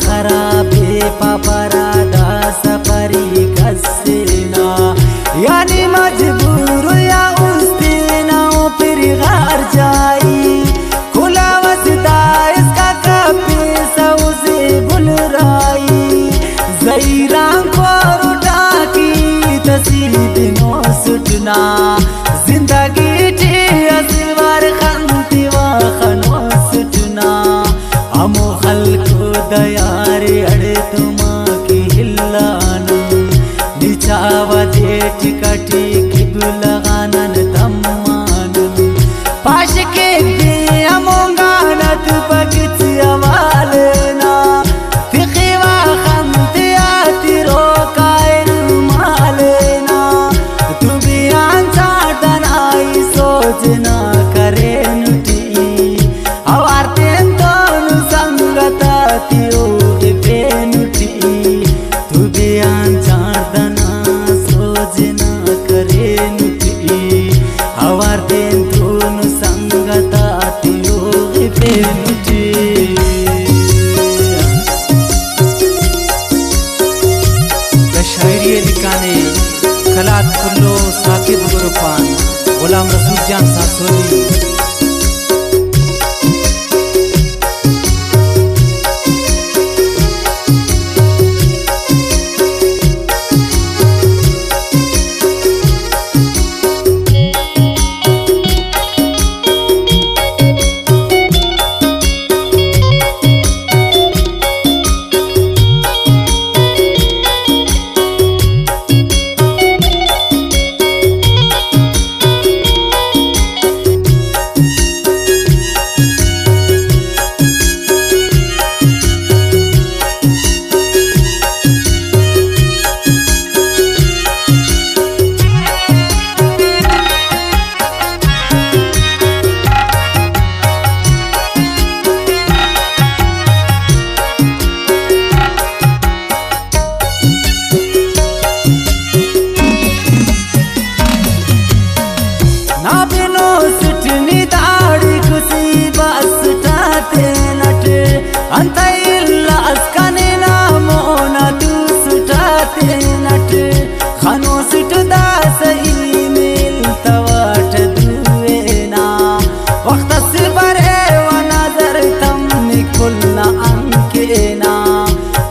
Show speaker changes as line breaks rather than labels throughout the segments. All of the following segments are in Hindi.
खराबे पापरा दा सफरी कसेना यानी मजबूर या उस्तीना फिर घर जाई खुला वसदा इसका कपे सौसे भूल राई जईरा को उठा की तसीब नो सुटना जिंदगी टी असवार खंती व खनो सुटना अमो खल्को दयारे अड़े तुमा की हिल्लानम निचावा जेठ कटी किबुलगानन तम्मानम पाश के दे अमोंगानत पकित अवालना तिखवा खंतिया तिरो कायर मालना तू भी आंचा दनाई सोचना करे नुटी अवारते तोनु संगता तियो बेनुटी तू भी आंचा दना सोचना करे नुटी अवारते तोनु संगता तियो बेनुटी शायरी लिखाने कलात कुल्लो साकिब गुरुपान गुलाम रसूल जान सासोली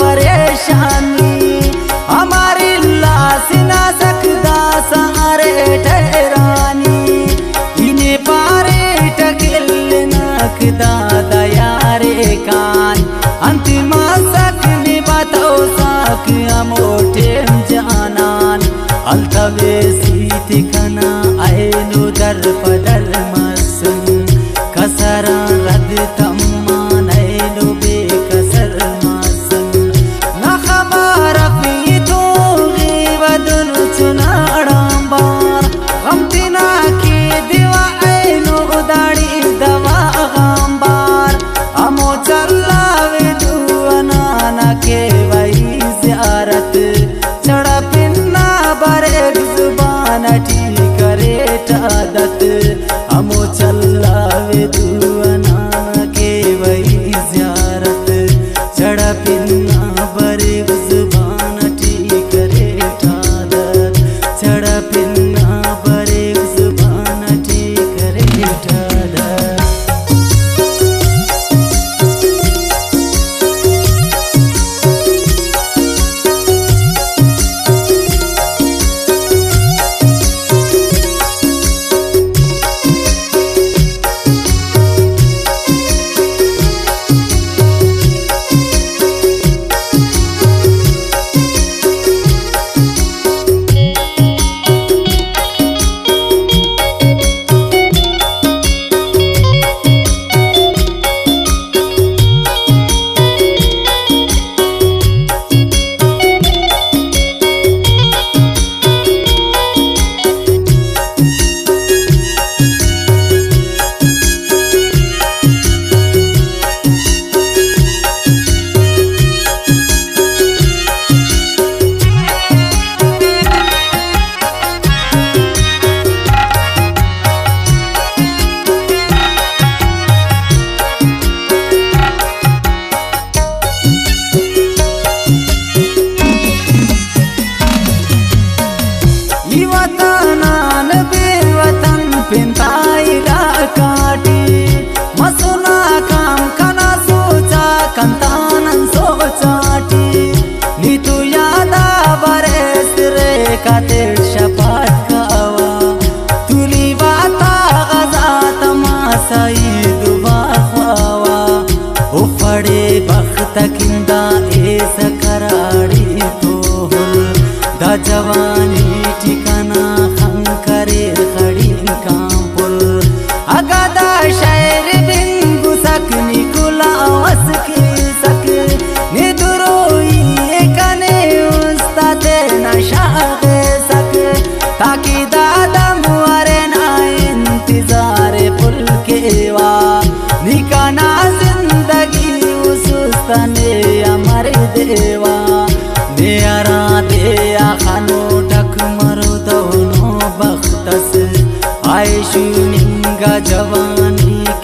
परेशानी हमारी लाश ना सकदा सारे ठहरानी इन्हें पारे टकिल नकदा दयारे कान अंतिम सकनी बताओ साक अमोटे जानान अल्तवे सीति कना आयनो दर पदर मसन कसरा रद तम्मान आयनो बेकसर मसन ना खबर फी तो गिवदन चुनाड़ां बार गमतिना की दिवा आयनो उदाड़ी दवा गंबार अमो चलावे दुआना के वही ज़ियारत चढ़ा पिन्ना बरे जुबान ठीक करे आदत तकिंदा एस कराड़ी तो हुल दा जवानी ठिकाना खंकरे खड़ी कांपुल अगादा शायर बिंगु सकनी कुला वस की सक निदरोई कने उस्ताद नशागे सक ताकि दादा मुआरे ना इंतजार पुल केवा निकाना जिंदगी उसने अमर देवा मेरा दिया खानो ढक मरो दोनों बख्तस आयशु निंगा जवान